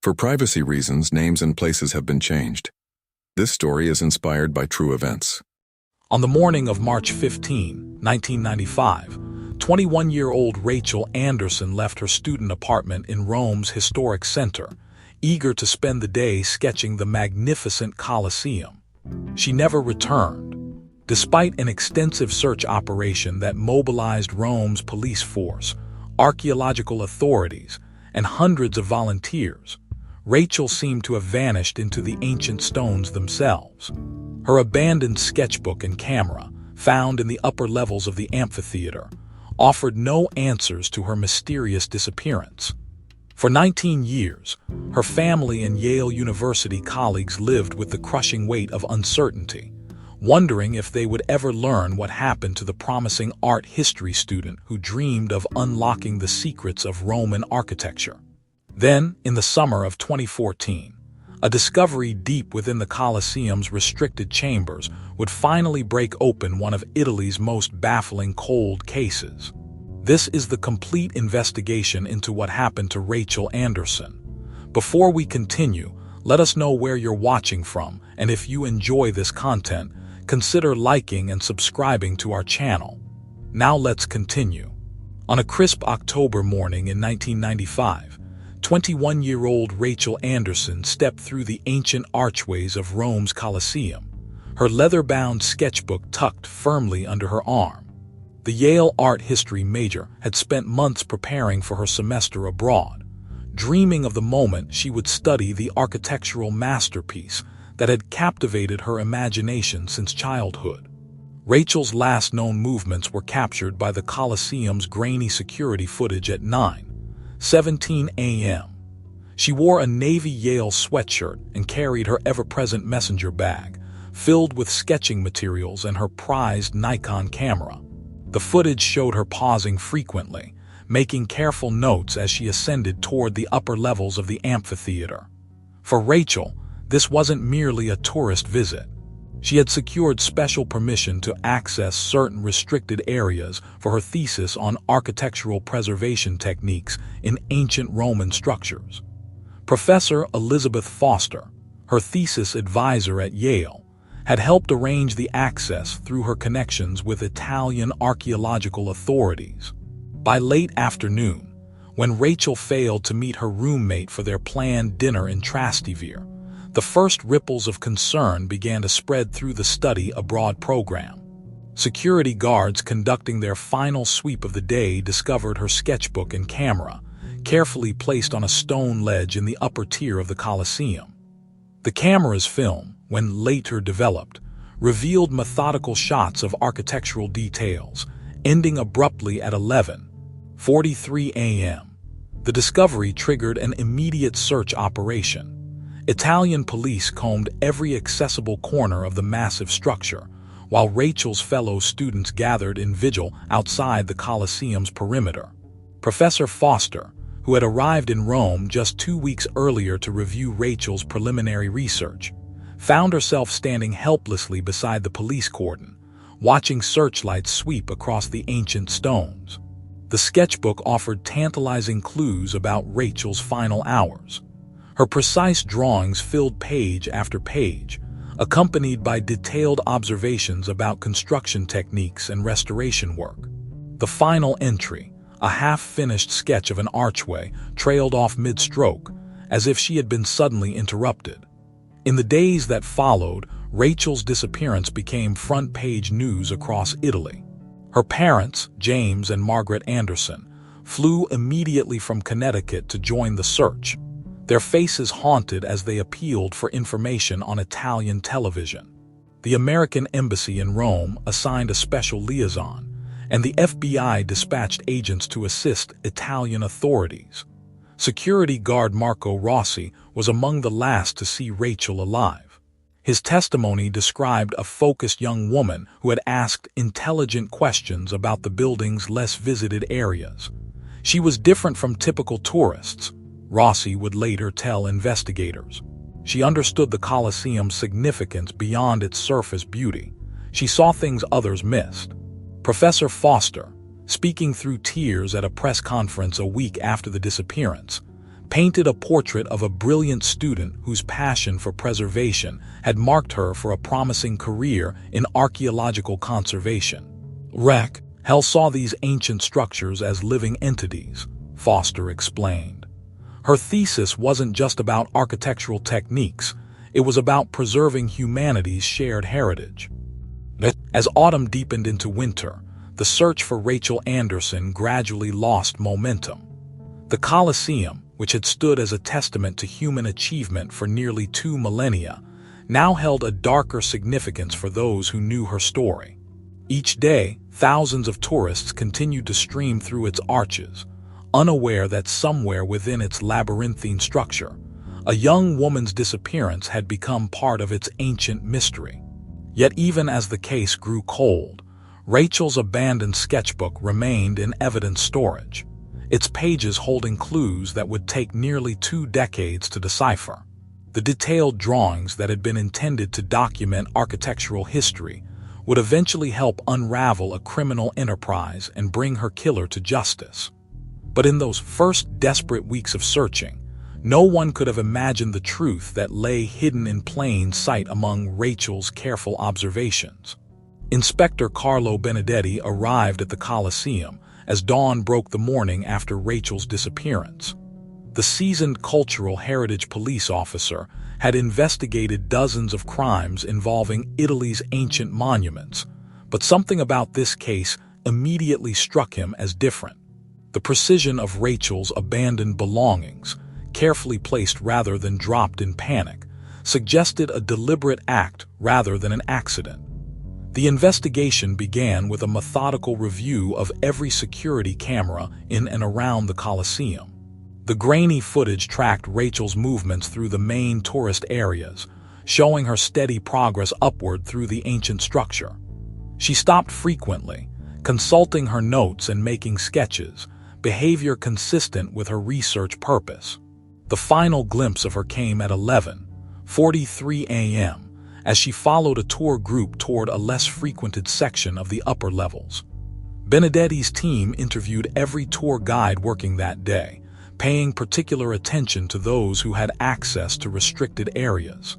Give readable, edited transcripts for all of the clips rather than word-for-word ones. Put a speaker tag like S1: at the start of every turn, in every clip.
S1: For privacy reasons, names and places have been changed. This story is inspired by true events.
S2: On the morning of March 15, 1995, 21-year-old Rachel Anderson left her student apartment in Rome's historic center, eager to spend the day sketching the magnificent Colosseum. She never returned. Despite an extensive search operation that mobilized Rome's police force, archaeological authorities, and hundreds of volunteers, Rachel seemed to have vanished into the ancient stones themselves. Her abandoned sketchbook and camera, found in the upper levels of the amphitheater, offered no answers to her mysterious disappearance. For 19 years, her family and Yale University colleagues lived with the crushing weight of uncertainty, wondering if they would ever learn what happened to the promising art history student who dreamed of unlocking the secrets of Roman architecture. Then, in the summer of 2014, a discovery deep within the Colosseum's restricted chambers would finally break open one of Italy's most baffling cold cases. This is the complete investigation into what happened to Rachel Anderson. Before we continue, let us know where you're watching from, and if you enjoy this content, consider liking and subscribing to our channel. Now let's continue. On a crisp October morning in 1995, 21-year-old Rachel Anderson stepped through the ancient archways of Rome's Colosseum, her leather-bound sketchbook tucked firmly under her arm. The Yale art history major had spent months preparing for her semester abroad, dreaming of the moment she would study the architectural masterpiece that had captivated her imagination since childhood. Rachel's last known movements were captured by the Colosseum's grainy security footage at 9:17 a.m. She wore a navy Yale sweatshirt and carried her ever-present messenger bag, filled with sketching materials and her prized Nikon camera. The footage showed her pausing frequently, making careful notes as she ascended toward the upper levels of the amphitheater. For Rachel, this wasn't merely a tourist visit. She had secured special permission to access certain restricted areas for her thesis on architectural preservation techniques in ancient Roman structures. Professor Elizabeth Foster, her thesis advisor at Yale, had helped arrange the access through her connections with Italian archaeological authorities. By late afternoon, when Rachel failed to meet her roommate for their planned dinner in Trastevere, the first ripples of concern began to spread through the study abroad program. Security guards conducting their final sweep of the day discovered her sketchbook and camera, carefully placed on a stone ledge in the upper tier of the Colosseum. The camera's film, when later developed, revealed methodical shots of architectural details, ending abruptly at 11:43 a.m. The discovery triggered an immediate search operation. Italian police combed every accessible corner of the massive structure, while Rachel's fellow students gathered in vigil outside the Colosseum's perimeter. Professor Foster, who had arrived in Rome just 2 weeks earlier to review Rachel's preliminary research, found herself standing helplessly beside the police cordon, watching searchlights sweep across the ancient stones. The sketchbook offered tantalizing clues about Rachel's final hours. Her precise drawings filled page after page, accompanied by detailed observations about construction techniques and restoration work. The final entry, a half-finished sketch of an archway, trailed off mid-stroke, as if she had been suddenly interrupted. In the days that followed, Rachel's disappearance became front-page news across Italy. Her parents, James and Margaret Anderson, flew immediately from Connecticut to join the search, their faces haunted as they appealed for information on Italian television. The American embassy in Rome assigned a special liaison, and the FBI dispatched agents to assist Italian authorities. Security guard Marco Rossi was among the last to see Rachel alive. His testimony described a focused young woman who had asked intelligent questions about the building's less visited areas. She was different from typical tourists, Rossi would later tell investigators. She understood the Colosseum's significance beyond its surface beauty. She saw things others missed. Professor Foster, speaking through tears at a press conference a week after the disappearance, painted a portrait of a brilliant student whose passion for preservation had marked her for a promising career in archaeological conservation. Hell saw these ancient structures as living entities, Foster explained. Her thesis wasn't just about architectural techniques, it was about preserving humanity's shared heritage. As autumn deepened into winter, the search for Rachel Anderson gradually lost momentum. The Colosseum, which had stood as a testament to human achievement for nearly 2 millennia, now held a darker significance for those who knew her story. Each day, thousands of tourists continued to stream through its arches, unaware that somewhere within its labyrinthine structure, a young woman's disappearance had become part of its ancient mystery. Yet even as the case grew cold, Rachel's abandoned sketchbook remained in evidence storage, its pages holding clues that would take nearly 2 decades to decipher. The detailed drawings that had been intended to document architectural history would eventually help unravel a criminal enterprise and bring her killer to justice. But in those first desperate weeks of searching, no one could have imagined the truth that lay hidden in plain sight among Rachel's careful observations. Inspector Carlo Benedetti arrived at the Colosseum as dawn broke the morning after Rachel's disappearance. The seasoned cultural heritage police officer had investigated dozens of crimes involving Italy's ancient monuments, but something about this case immediately struck him as different. The precision of Rachel's abandoned belongings, carefully placed rather than dropped in panic, suggested a deliberate act rather than an accident. The investigation began with a methodical review of every security camera in and around the Colosseum. The grainy footage tracked Rachel's movements through the main tourist areas, showing her steady progress upward through the ancient structure. She stopped frequently, consulting her notes and making sketches, behavior consistent with her research purpose. The final glimpse of her came at 11:43 a.m. as she followed a tour group toward a less frequented section of the upper levels. Benedetti's team interviewed every tour guide working that day, paying particular attention to those who had access to restricted areas.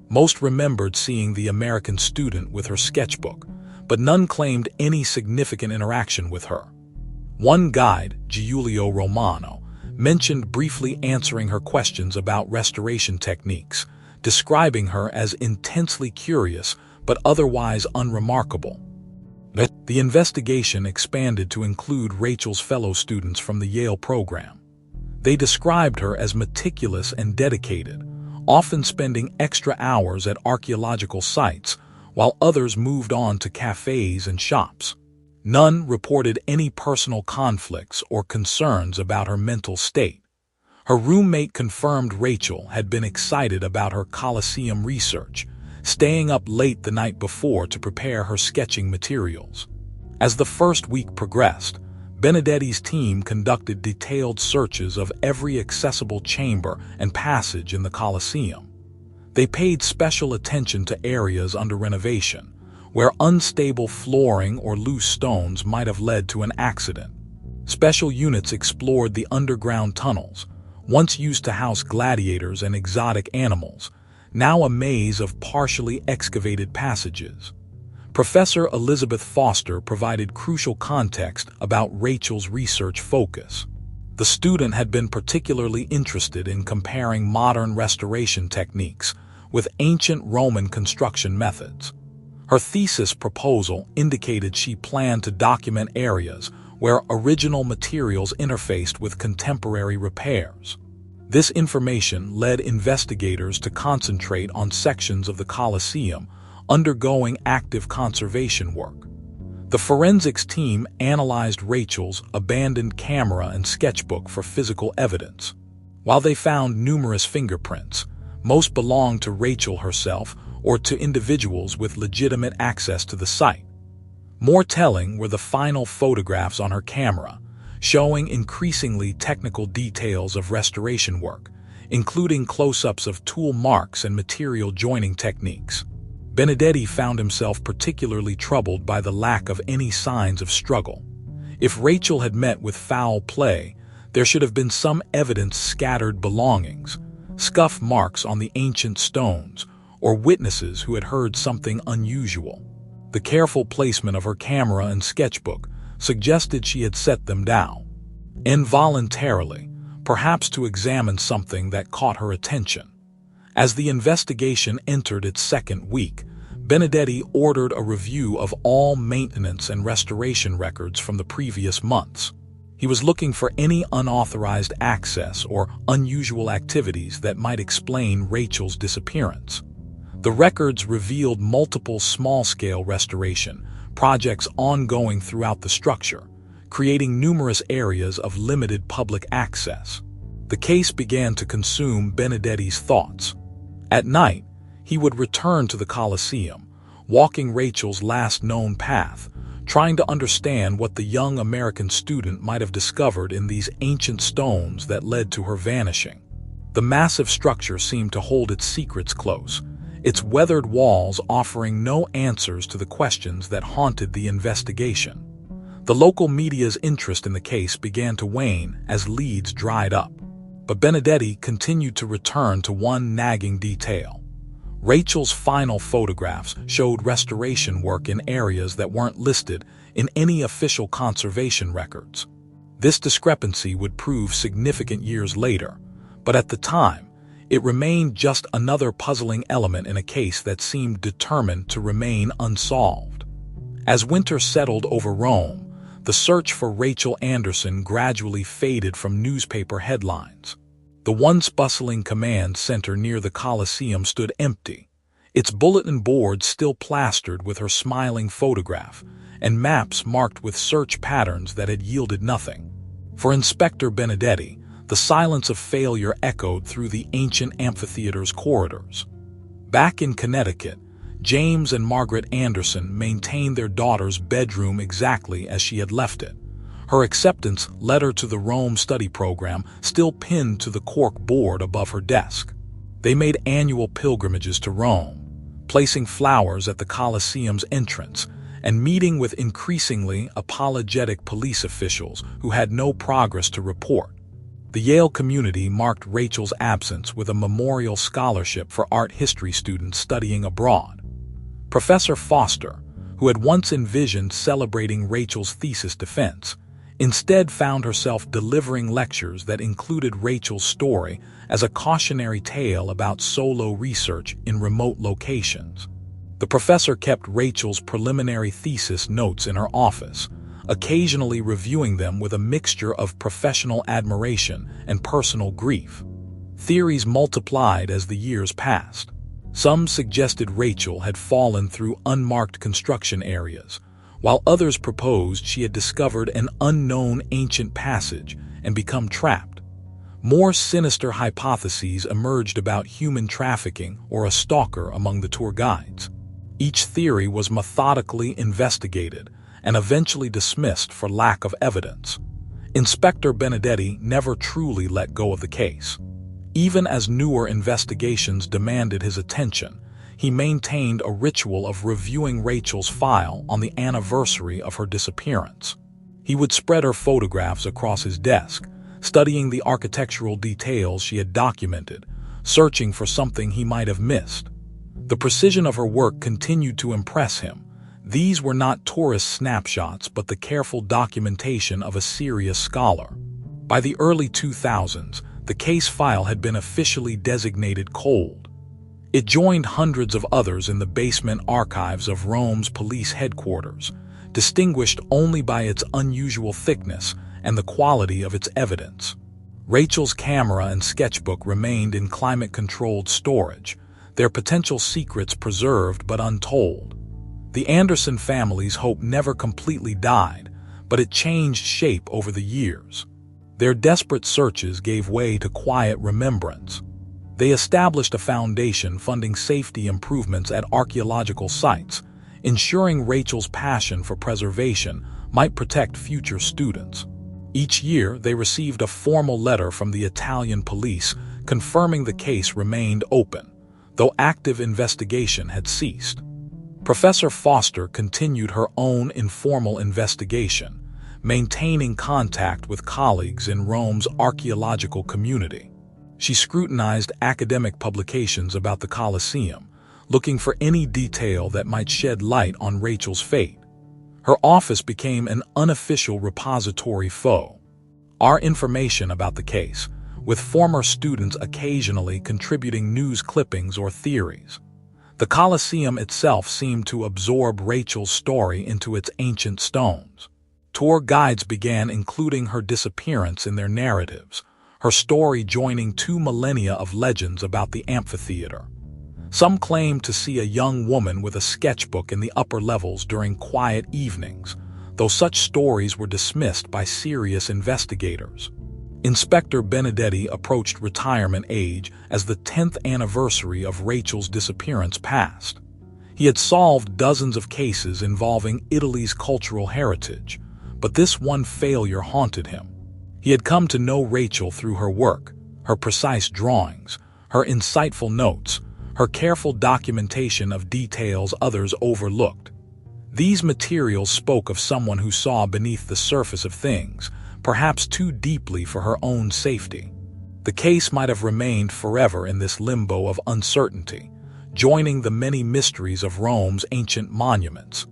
S2: Most remembered seeing the American student with her sketchbook, but none claimed any significant interaction with her. One guide, Giulio Romano, mentioned briefly answering her questions about restoration techniques, describing her as intensely curious but otherwise unremarkable. The investigation expanded to include Rachel's fellow students from the Yale program. They described her as meticulous and dedicated, often spending extra hours at archaeological sites, while others moved on to cafes and shops. None reported any personal conflicts or concerns about her mental state. Her roommate confirmed Rachel had been excited about her Colosseum research, staying up late the night before to prepare her sketching materials. As the first week progressed, Benedetti's team conducted detailed searches of every accessible chamber and passage in the Colosseum. They paid special attention to areas under renovation, where unstable flooring or loose stones might have led to an accident. Special units explored the underground tunnels, once used to house gladiators and exotic animals, now a maze of partially excavated passages. Professor Elizabeth Foster provided crucial context about Rachel's research focus. The student had been particularly interested in comparing modern restoration techniques with ancient Roman construction methods. Her thesis proposal indicated she planned to document areas where original materials interfaced with contemporary repairs. This information led investigators to concentrate on sections of the Colosseum undergoing active conservation work. The forensics team analyzed Rachel's abandoned camera and sketchbook for physical evidence. While they found numerous fingerprints, most belonged to Rachel herself or to individuals with legitimate access to the site. More telling were the final photographs on her camera, showing increasingly technical details of restoration work, including close-ups of tool marks and material joining techniques. Benedetti found himself particularly troubled by the lack of any signs of struggle. If Rachel had met with foul play, There should have been some evidence, scattered belongings, scuff marks on the ancient stones, or witnesses who had heard something unusual. The careful placement of her camera and sketchbook suggested she had set them down involuntarily, perhaps to examine something that caught her attention. As the investigation entered its second week, Benedetti ordered a review of all maintenance and restoration records from the previous months. He was looking for any unauthorized access or unusual activities that might explain Rachel's disappearance. The records revealed multiple small-scale restoration projects ongoing throughout the structure, creating numerous areas of limited public access. The case began to consume Benedetti's thoughts. At night, he would return to the Colosseum, walking Rachel's last known path, trying to understand what the young American student might have discovered in these ancient stones that led to her vanishing. The massive structure seemed to hold its secrets close, its weathered walls offering no answers to the questions that haunted the investigation. The local media's interest in the case began to wane as leads dried up. But Benedetti continued to return to one nagging detail. Rachel's final photographs showed restoration work in areas that weren't listed in any official conservation records. This discrepancy would prove significant years later, but at the time, it remained just another puzzling element in a case that seemed determined to remain unsolved. As winter settled over Rome, the search for Rachel Anderson gradually faded from newspaper headlines. The once bustling command center near the Colosseum stood empty, its bulletin board still plastered with her smiling photograph, and maps marked with search patterns that had yielded nothing. For Inspector Benedetti, the silence of failure echoed through the ancient amphitheater's corridors. Back in Connecticut, James and Margaret Anderson maintained their daughter's bedroom exactly as she had left it, her acceptance letter to the Rome study program still pinned to the cork board above her desk. They made annual pilgrimages to Rome, placing flowers at the Colosseum's entrance and meeting with increasingly apologetic police officials who had no progress to report. The Yale community marked Rachel's absence with a memorial scholarship for art history students studying abroad. Professor Foster, who had once envisioned celebrating Rachel's thesis defense, instead found herself delivering lectures that included Rachel's story as a cautionary tale about solo research in remote locations. The professor kept Rachel's preliminary thesis notes in her office, occasionally reviewing them with a mixture of professional admiration and personal grief. Theories multiplied as the years passed. Some suggested Rachel had fallen through unmarked construction areas, while others proposed she had discovered an unknown ancient passage and become trapped. More sinister hypotheses emerged about human trafficking or a stalker among the tour guides. Each theory was methodically investigated and eventually dismissed for lack of evidence. Inspector Benedetti never truly let go of the case. Even as newer investigations demanded his attention, he maintained a ritual of reviewing Rachel's file on the anniversary of her disappearance. He would spread her photographs across his desk, studying the architectural details she had documented, searching for something he might have missed. The precision of her work continued to impress him. These were not tourist snapshots, but the careful documentation of a serious scholar. By the early 2000s, the case file had been officially designated cold. It joined hundreds of others in the basement archives of Rome's police headquarters, distinguished only by its unusual thickness and the quality of its evidence. Rachel's camera and sketchbook remained in climate-controlled storage, their potential secrets preserved but untold. The Anderson family's hope never completely died, but it changed shape over the years. Their desperate searches gave way to quiet remembrance. They established a foundation funding safety improvements at archaeological sites, ensuring Rachel's passion for preservation might protect future students. Each year, they received a formal letter from the Italian police confirming the case remained open, though active investigation had ceased. Professor Foster continued her own informal investigation, maintaining contact with colleagues in Rome's archaeological community. She scrutinized academic publications about the Colosseum, looking for any detail that might shed light on Rachel's fate. Her office became an unofficial repository for our information about the case, with former students occasionally contributing news clippings or theories. The Colosseum itself seemed to absorb Rachel's story into its ancient stones. Tour guides began including her disappearance in their narratives, her story joining 2 millennia of legends about the amphitheater. Some claimed to see a young woman with a sketchbook in the upper levels during quiet evenings, though such stories were dismissed by serious investigators. Inspector Benedetti approached retirement age as the 10th anniversary of Rachel's disappearance passed. He had solved dozens of cases involving Italy's cultural heritage, but this one failure haunted him. He had come to know Rachel through her work, her precise drawings, her insightful notes, her careful documentation of details others overlooked. These materials spoke of someone who saw beneath the surface of things, perhaps too deeply for her own safety. The case might have remained forever in this limbo of uncertainty, joining the many mysteries of Rome's ancient monuments.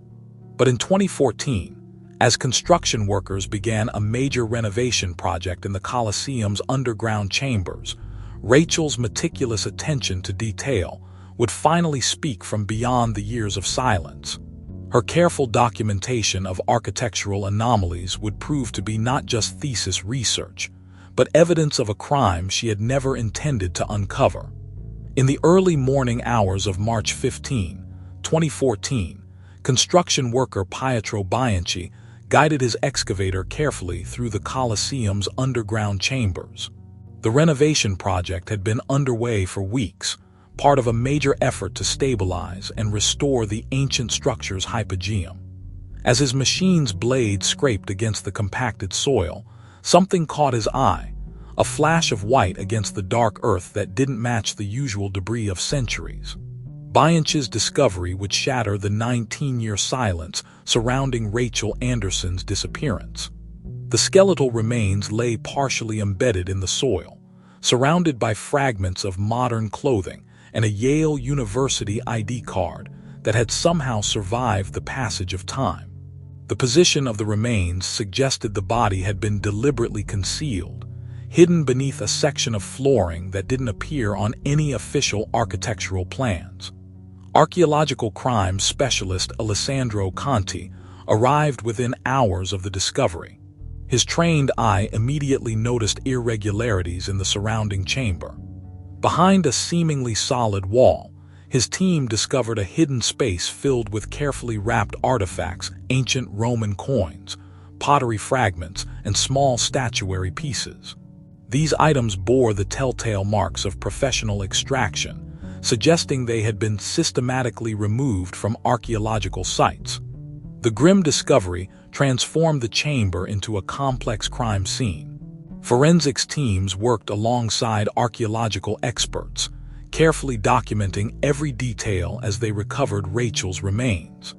S2: But in 2014, as construction workers began a major renovation project in the Colosseum's underground chambers, Rachel's meticulous attention to detail would finally speak from beyond the years of silence. Her careful documentation of architectural anomalies would prove to be not just thesis research, but evidence of a crime she had never intended to uncover. In the early morning hours of March 15, 2014, construction worker Pietro Bianchi guided his excavator carefully through the Colosseum's underground chambers. The renovation project had been underway for weeks, part of a major effort to stabilize and restore the ancient structure's hypogeum. As his machine's blade scraped against the compacted soil, something caught his eye, a flash of white against the dark earth that didn't match the usual debris of centuries. Bianchi's discovery would shatter the 19-year silence surrounding Rachel Anderson's disappearance. The skeletal remains lay partially embedded in the soil, surrounded by fragments of modern clothing and a Yale University ID card that had somehow survived the passage of time. The position of the remains suggested the body had been deliberately concealed, hidden beneath a section of flooring that didn't appear on any official architectural plans. Archaeological crimes specialist Alessandro Conti arrived within hours of the discovery. His trained eye immediately noticed irregularities in the surrounding chamber. Behind a seemingly solid wall, his team discovered a hidden space filled with carefully wrapped artifacts, ancient Roman coins, pottery fragments, and small statuary pieces. These items bore the telltale marks of professional extraction, suggesting they had been systematically removed from archaeological sites. The grim discovery transformed the chamber into a complex crime scene. Forensics teams worked alongside archaeological experts, carefully documenting every detail as they recovered Rachel's remains.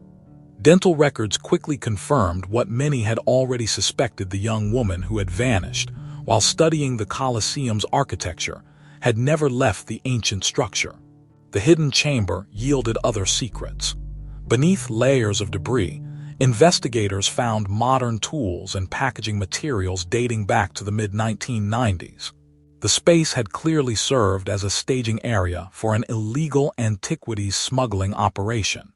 S2: Dental records quickly confirmed what many had already suspected: the young woman who had vanished while studying the Colosseum's architecture had never left the ancient structure. The hidden chamber yielded other secrets. Beneath layers of debris, investigators found modern tools and packaging materials dating back to the mid-1990s. The space had clearly served as a staging area for an illegal antiquities smuggling operation.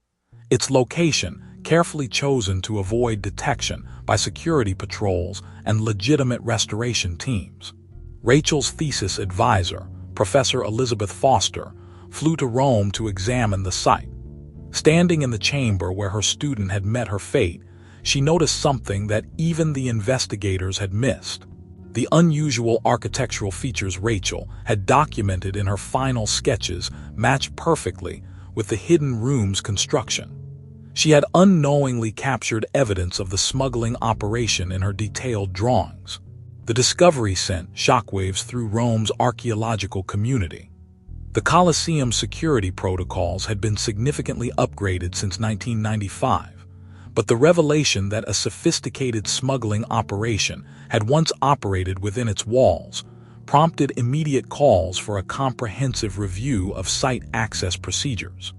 S2: Its location, carefully chosen to avoid detection by security patrols and legitimate restoration teams. Rachel's thesis advisor, Professor Elizabeth Foster, flew to Rome to examine the site. Standing in the chamber where her student had met her fate, she noticed something that even the investigators had missed. The unusual architectural features Rachel had documented in her final sketches matched perfectly with the hidden room's construction. She had unknowingly captured evidence of the smuggling operation in her detailed drawings. The discovery sent shockwaves through Rome's archaeological community. The Colosseum security protocols had been significantly upgraded since 1995, But the revelation that a sophisticated smuggling operation had once operated within its walls prompted immediate calls for a comprehensive review of site access procedures.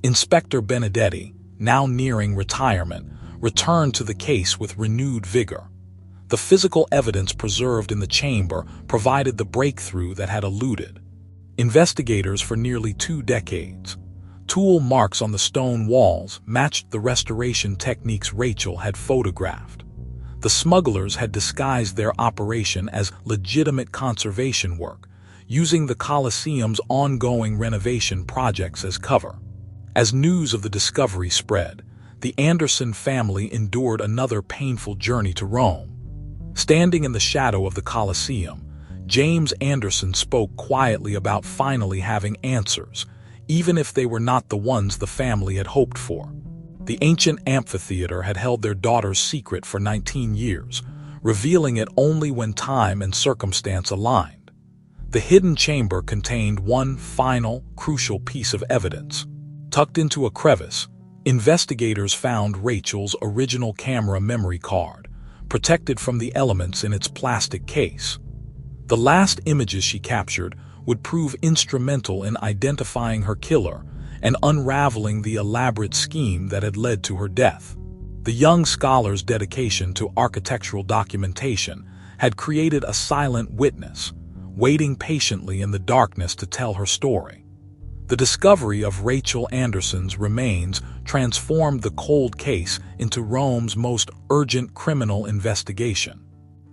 S2: Inspector Benedetti, now nearing retirement, returned to the case with renewed vigor. The physical evidence preserved in the chamber provided the breakthrough that had eluded investigators for nearly 2 decades. Tool marks on the stone walls matched the restoration techniques Rachel had photographed. The smugglers had disguised their operation as legitimate conservation work, using the Colosseum's ongoing renovation projects as cover. As news of the discovery spread, the Anderson family endured another painful journey to Rome. Standing in the shadow of the Colosseum, James Anderson spoke quietly about finally having answers, even if they were not the ones the family had hoped for. The ancient amphitheater had held their daughter's secret for 19 years, revealing it only when time and circumstance aligned. The hidden chamber contained one final, crucial piece of evidence. Tucked into a crevice, investigators found Rachel's original camera memory card, protected from the elements in its plastic case. The last images she captured would prove instrumental in identifying her killer and unraveling the elaborate scheme that had led to her death. The young scholar's dedication to architectural documentation had created a silent witness, waiting patiently in the darkness to tell her story. The discovery of Rachel Anderson's remains transformed the cold case into Rome's most urgent criminal investigation.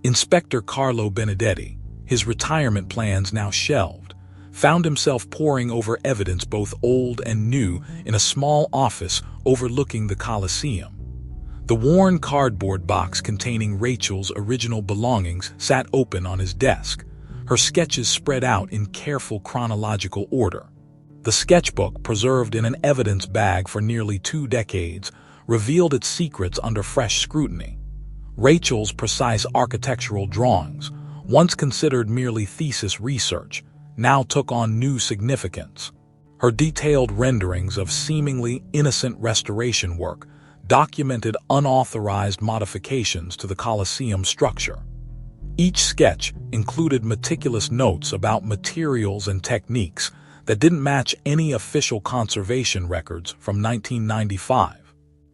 S2: Inspector Carlo Benedetti, his retirement plans now shelved, found himself poring over evidence both old and new in a small office overlooking the Colosseum. The worn cardboard box containing Rachel's original belongings sat open on his desk, her sketches spread out in careful chronological order. The sketchbook, preserved in an evidence bag for nearly 2 decades, revealed its secrets under fresh scrutiny. Rachel's precise architectural drawings, once considered merely thesis research, now took on new significance. Her detailed renderings of seemingly innocent restoration work documented unauthorized modifications to the Colosseum structure. Each sketch included meticulous notes about materials and techniques that didn't match any official conservation records from 1995.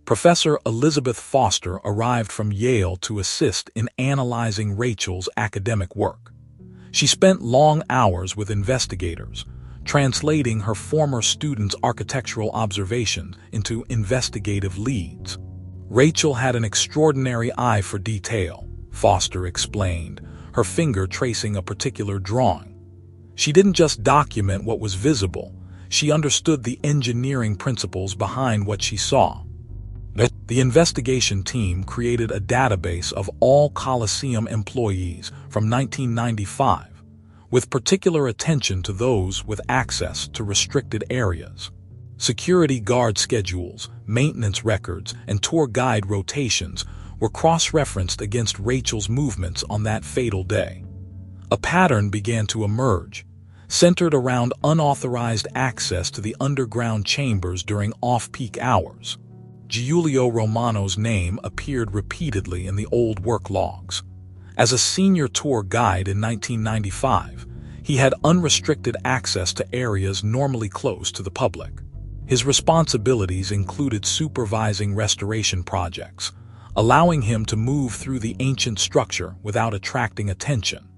S2: Professor Elizabeth Foster arrived from Yale to assist in analyzing Rachel's academic work. She spent long hours with investigators, translating her former students' architectural observations into investigative leads. Rachel had an extraordinary eye for detail, Foster explained, her finger tracing a particular drawing. She didn't just document what was visible, she understood the engineering principles behind what she saw. The investigation team created a database of all Colosseum employees from 1995, with particular attention to those with access to restricted areas. Security guard schedules, maintenance records, and tour guide rotations were cross-referenced against Rachel's movements on that fatal day. A pattern began to emerge, centered around unauthorized access to the underground chambers during off-peak hours. Giulio Romano's name appeared repeatedly in the old work logs. As a senior tour guide in 1995, he had unrestricted access to areas normally closed to the public. His responsibilities included supervising restoration projects, allowing him to move through the ancient structure without attracting attention.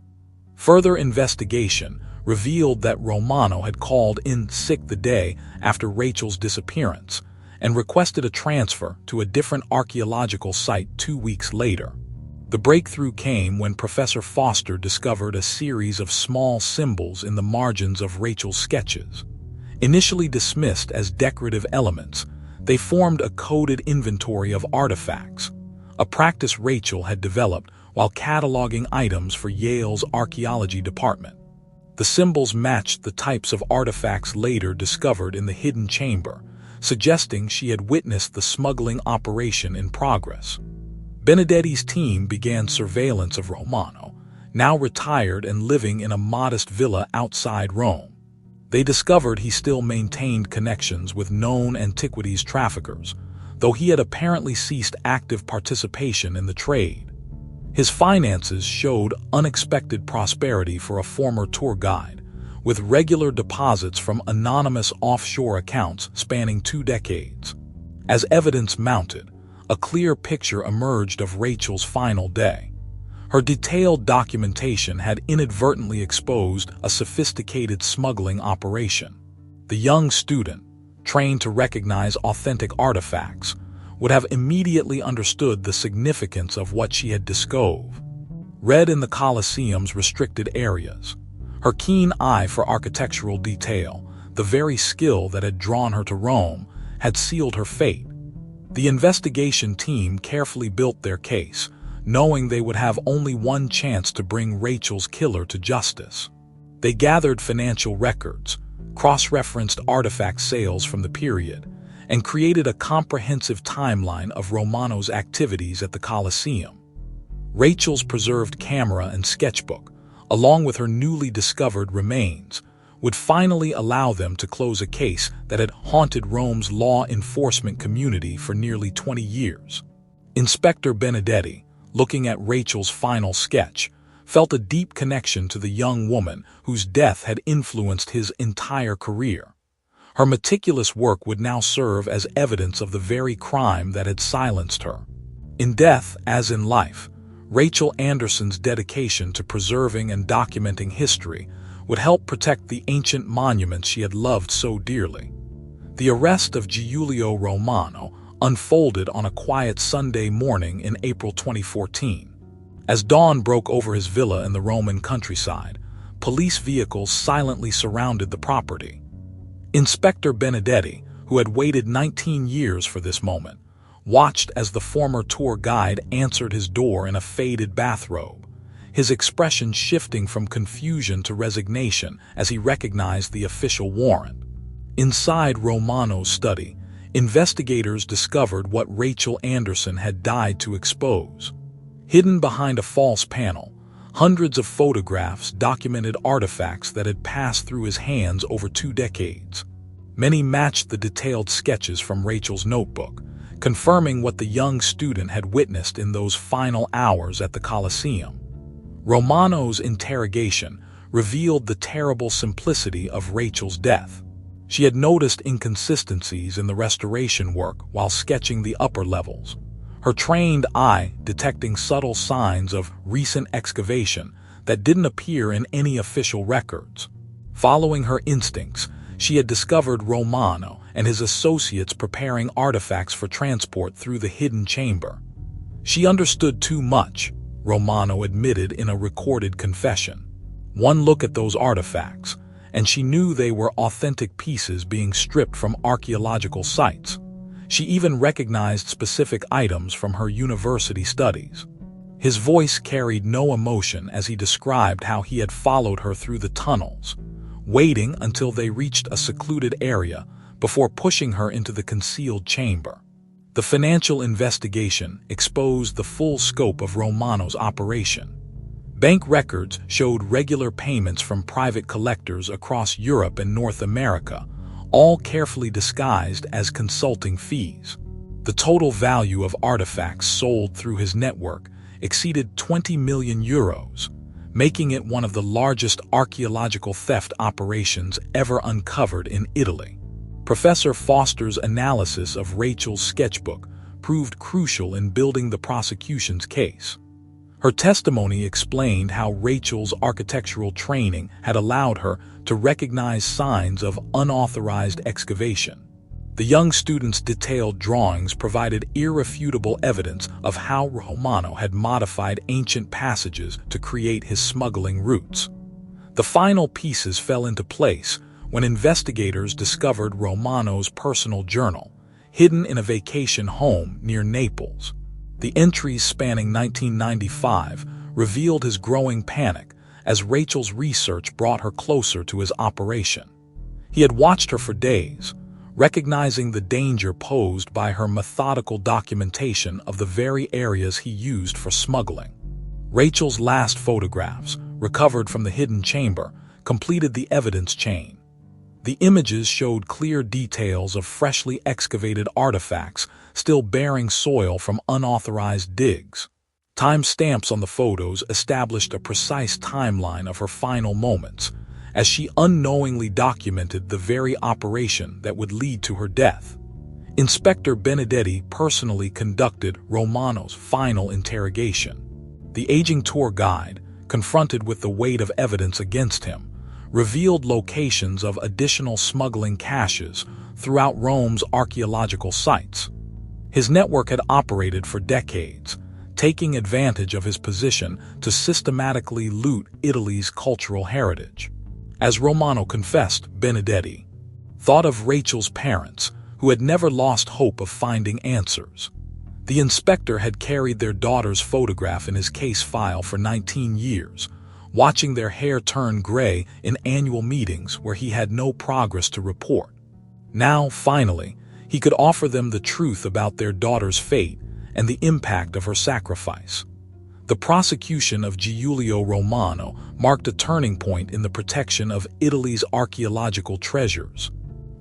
S2: Further investigation revealed that Romano had called in sick the day after Rachel's disappearance and requested a transfer to a different archaeological site 2 weeks later. The breakthrough came when Professor Foster discovered a series of small symbols in the margins of Rachel's sketches. Initially dismissed as decorative elements, they formed a coded inventory of artifacts, a practice Rachel had developed while cataloging items for Yale's archaeology department. The symbols matched the types of artifacts later discovered in the hidden chamber, suggesting she had witnessed the smuggling operation in progress. Benedetti's team began surveillance of Romano, now retired and living in a modest villa outside Rome. They discovered he still maintained connections with known antiquities traffickers, though he had apparently ceased active participation in the trade. His finances showed unexpected prosperity for a former tour guide, with regular deposits from anonymous offshore accounts spanning 2 decades. As evidence mounted, a clear picture emerged of Rachel's final day. Her detailed documentation had inadvertently exposed a sophisticated smuggling operation. The young student, trained to recognize authentic artifacts, would have immediately understood the significance of what she had discovered. Read in the Colosseum's restricted areas, her keen eye for architectural detail, the very skill that had drawn her to Rome, had sealed her fate. The investigation team carefully built their case, knowing they would have only one chance to bring Rachel's killer to justice. They gathered financial records, cross-referenced artifact sales from the period, and created a comprehensive timeline of Romano's activities at the Colosseum. Rachel's preserved camera and sketchbook, along with her newly discovered remains, would finally allow them to close a case that had haunted Rome's law enforcement community for nearly 20 years. Inspector Benedetti, looking at Rachel's final sketch, felt a deep connection to the young woman whose death had influenced his entire career. Her meticulous work would now serve as evidence of the very crime that had silenced her. In death, as in life, Rachel Anderson's dedication to preserving and documenting history would help protect the ancient monuments she had loved so dearly. The arrest of Giulio Romano unfolded on a quiet Sunday morning in April 2014. As dawn broke over his villa in the Roman countryside, police vehicles silently surrounded the property. Inspector Benedetti, who had waited 19 years for this moment, watched as the former tour guide answered his door in a faded bathrobe, his expression shifting from confusion to resignation as he recognized the official warrant. Inside Romano's study, investigators discovered what Rachel Anderson had died to expose. Hidden behind a false panel, hundreds of photographs documented artifacts that had passed through his hands over 2 decades. Many matched the detailed sketches from Rachel's notebook, confirming what the young student had witnessed in those final hours at the Colosseum. Romano's interrogation revealed the terrible simplicity of Rachel's death. She had noticed inconsistencies in the restoration work while sketching the upper levels, her trained eye detecting subtle signs of recent excavation that didn't appear in any official records. Following her instincts, she had discovered Romano and his associates preparing artifacts for transport through the hidden chamber. She understood too much, Romano admitted in a recorded confession. One look at those artifacts, and she knew they were authentic pieces being stripped from archaeological sites. She even recognized specific items from her university studies. His voice carried no emotion as he described how he had followed her through the tunnels, waiting until they reached a secluded area before pushing her into the concealed chamber. The financial investigation exposed the full scope of Romano's operation. Bank records showed regular payments from private collectors across Europe and North America, all carefully disguised as consulting fees. The total value of artifacts sold through his network exceeded 20 million euros, making it one of the largest archaeological theft operations ever uncovered in Italy. Professor Foster's analysis of Rachel's sketchbook proved crucial in building the prosecution's case. Her testimony explained how Rachel's architectural training had allowed her to recognize signs of unauthorized excavation. The young student's detailed drawings provided irrefutable evidence of how Romano had modified ancient passages to create his smuggling routes. The final pieces fell into place when investigators discovered Romano's personal journal, hidden in a vacation home near Naples. The entries spanning 1995 revealed his growing panic as Rachel's research brought her closer to his operation. He had watched her for days, recognizing the danger posed by her methodical documentation of the very areas he used for smuggling. Rachel's last photographs, recovered from the hidden chamber, completed the evidence chain. The images showed clear details of freshly excavated artifacts still bearing soil from unauthorized digs. Timestamps on the photos established a precise timeline of her final moments, as she unknowingly documented the very operation that would lead to her death. Inspector Benedetti personally conducted Romano's final interrogation. The aging tour guide, confronted with the weight of evidence against him, revealed locations of additional smuggling caches throughout Rome's archaeological sites. His network had operated for decades, taking advantage of his position to systematically loot Italy's cultural heritage. As Romano confessed, Benedetti thought of Rachel's parents, who had never lost hope of finding answers. The inspector had carried their daughter's photograph in his case file for 19 years, watching their hair turn gray in annual meetings where he had no progress to report. Now, finally, he could offer them the truth about their daughter's fate and the impact of her sacrifice. The prosecution of Giulio Romano marked a turning point in the protection of Italy's archaeological treasures.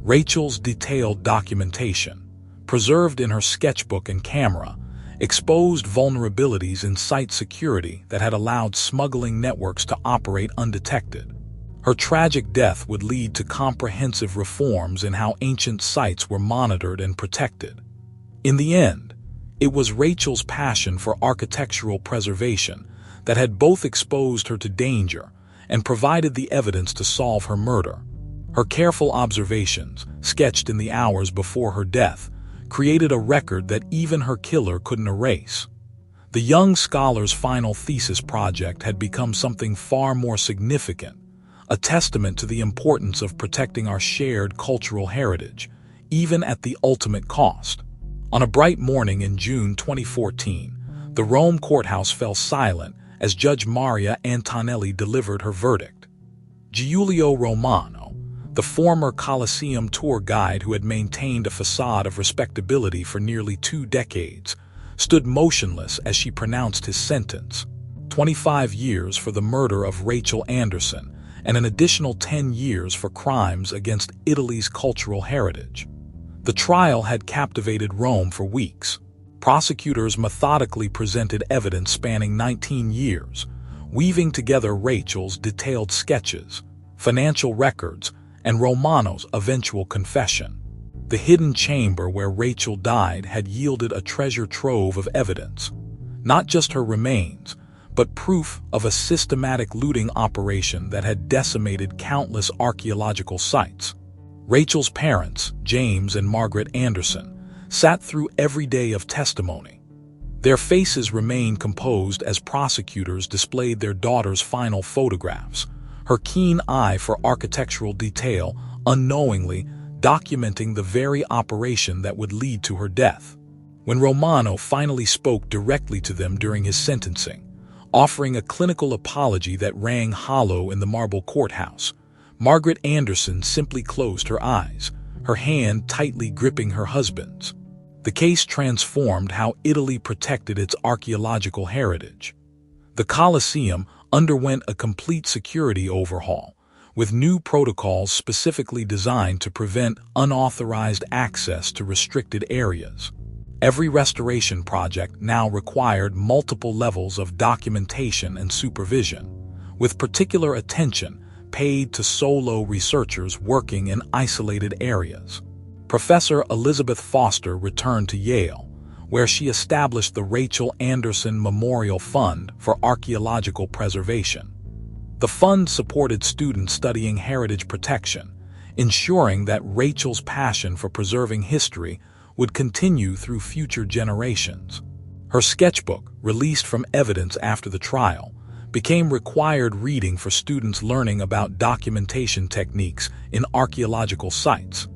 S2: Rachel's detailed documentation, preserved in her sketchbook and camera, exposed vulnerabilities in site security that had allowed smuggling networks to operate undetected. Her tragic death would lead to comprehensive reforms in how ancient sites were monitored and protected. In the end, it was Rachel's passion for architectural preservation that had both exposed her to danger and provided the evidence to solve her murder. Her careful observations, sketched in the hours before her death, created a record that even her killer couldn't erase. The young scholar's final thesis project had become something far more significant, a testament to the importance of protecting our shared cultural heritage, even at the ultimate cost. On a bright morning in June 2014, the Rome courthouse fell silent as Judge Maria Antonelli delivered her verdict. Giulio Romano, the former Colosseum tour guide who had maintained a facade of respectability for nearly 2 decades, stood motionless as she pronounced his sentence: 25 years for the murder of Rachel Anderson and an additional 10 years for crimes against Italy's cultural heritage. The trial had captivated Rome for weeks. Prosecutors methodically presented evidence spanning 19 years, weaving together Rachel's detailed sketches, financial records, and Romano's eventual confession. The hidden chamber where Rachel died had yielded a treasure trove of evidence, not just her remains, but proof of a systematic looting operation that had decimated countless archaeological sites. Rachel's parents, James and Margaret Anderson, sat through every day of testimony. Their faces remained composed as prosecutors displayed their daughter's final photographs, her keen eye for architectural detail unknowingly documenting the very operation that would lead to her death. When Romano finally spoke directly to them during his sentencing, offering a clinical apology that rang hollow in the marble courthouse, Margaret Anderson simply closed her eyes, her hand tightly gripping her husband's. The case transformed how Italy protected its archaeological heritage. The Colosseum underwent a complete security overhaul, with new protocols specifically designed to prevent unauthorized access to restricted areas. Every restoration project now required multiple levels of documentation and supervision, with particular attention paid to solo researchers working in isolated areas. Professor Elizabeth Foster returned to Yale, where she established the Rachel Anderson Memorial Fund for Archaeological Preservation. The fund supported students studying heritage protection, ensuring that Rachel's passion for preserving history would continue through future generations. Her sketchbook, released from evidence after the trial, became required reading for students learning about documentation techniques in archaeological sites.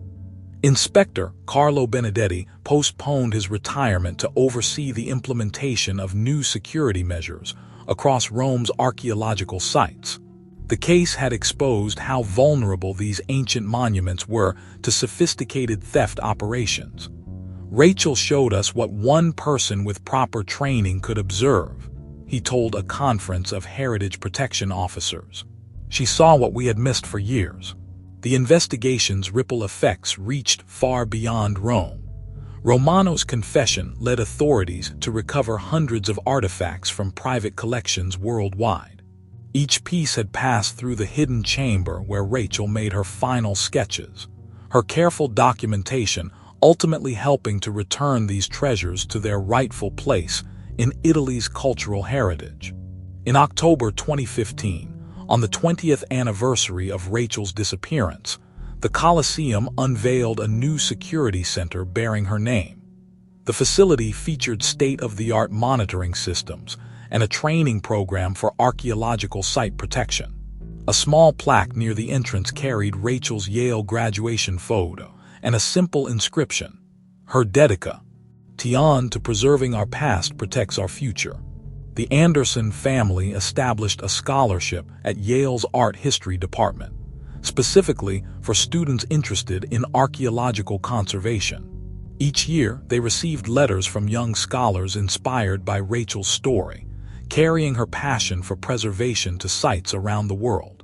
S2: Inspector Carlo Benedetti postponed his retirement to oversee the implementation of new security measures across Rome's archaeological sites. The case had exposed how vulnerable these ancient monuments were to sophisticated theft operations. Rachel showed us what one person with proper training could observe, he told a conference of heritage protection officers. She saw what we had missed for years. The investigation's ripple effects reached far beyond Rome. Romano's confession led authorities to recover hundreds of artifacts from private collections worldwide. Each piece had passed through the hidden chamber where Rachel made her final sketches, her careful documentation ultimately helping to return these treasures to their rightful place in Italy's cultural heritage. In October 2015, on the 20th anniversary of Rachel's disappearance, the Colosseum unveiled a new security center bearing her name. The facility featured state-of-the-art monitoring systems and a training program for archaeological site protection. A small plaque near the entrance carried Rachel's Yale graduation photo and a simple inscription, her dedica, "Tion to preserving our past protects our future." The Anderson family established a scholarship at Yale's Art History Department, specifically for students interested in archaeological conservation. Each year, they received letters from young scholars inspired by Rachel's story, carrying her passion for preservation to sites around the world.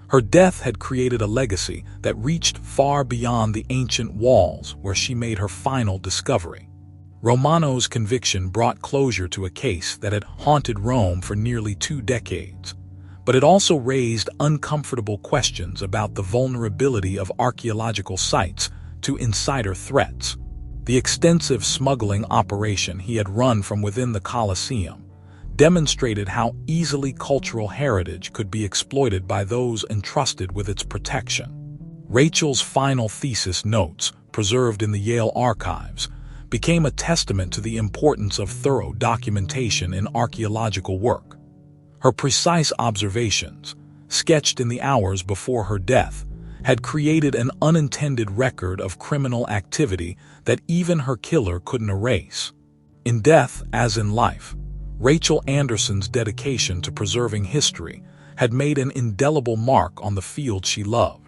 S2: Her death had created a legacy that reached far beyond the ancient walls where she made her final discovery. Romano's conviction brought closure to a case that had haunted Rome for nearly 2 decades. But it also raised uncomfortable questions about the vulnerability of archaeological sites to insider threats. The extensive smuggling operation he had run from within the Colosseum demonstrated how easily cultural heritage could be exploited by those entrusted with its protection. Rachel's final thesis notes, preserved in the Yale archives, became a testament to the importance of thorough documentation in archaeological work. Her precise observations, sketched in the hours before her death, had created an unintended record of criminal activity that even her killer couldn't erase. In death, as in life, Rachel Anderson's dedication to preserving history had made an indelible mark on the field she loved.